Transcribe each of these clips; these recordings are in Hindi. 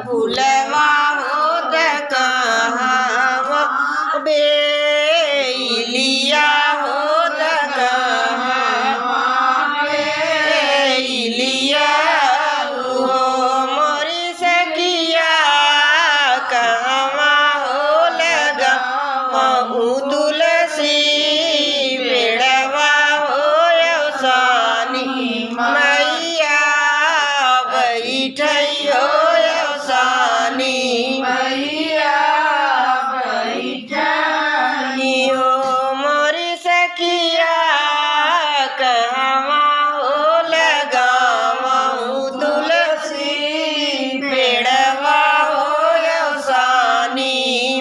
फुलवा होत कहवा बेलिया होत कहवा बेलिया हो मोरी सखिया कहवा हो लगा महू तुलसी पेड़वा हो यवसानी मैया बैठई हो यवसानी मैया बैठई हो मोरी सखिया कहवा हो लगावहू तुलसी पेड़वा हो यवसानी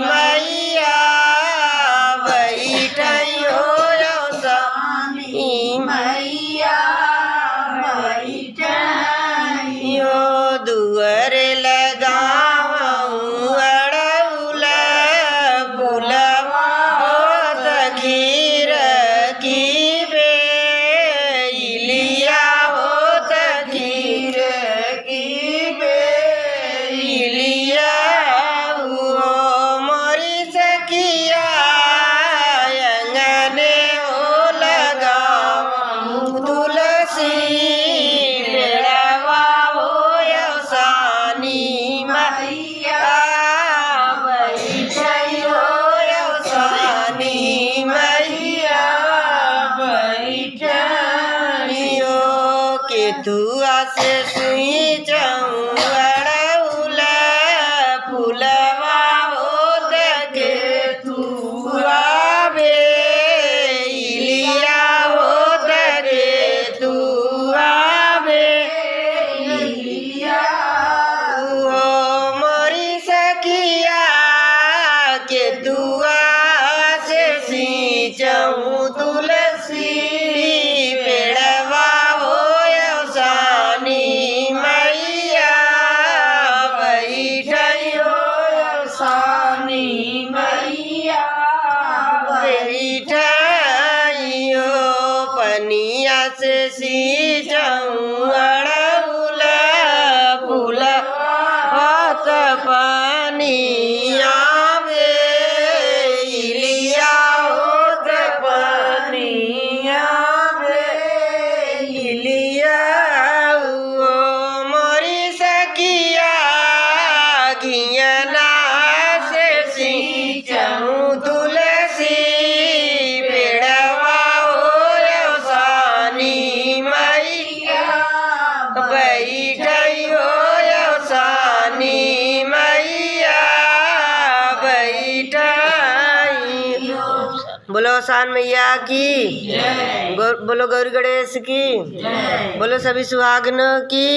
मैया बैठई हो यवसानी मैया बैठई हो दुअर लगावहू अड़उल फुलवा होत खीर की बेलिया होत खीर की बेलिया हो मोरी सखिया अंगने हो लगावहू तुलसी पेड़वा हो यवसानी मैया बैठई हो यवसानी मैया बैठई हो केतुआ से सुई चौड़उल फुलवा होत केतुआ बेलिया होत केतुआ बेलिया हो मोरी सखिया केतुआ से सींचहू तुलसी पेड़वा हो यवसानी मैया बैठई हो यवसानी मैया बैठई हो पनिया से सींचहू अड़उल फुलवा होत पनिया बेलिया होत पनिया बेलिया हो मोरी सखिया घियना से सींचहू तुलसी पेड़वा हो यवसानी मैया बैठई हो यवसानी मैया बैठई हो। बोलो सान मैया की बोलो गौरी गणेश की बोलो सभी सुहागनों की।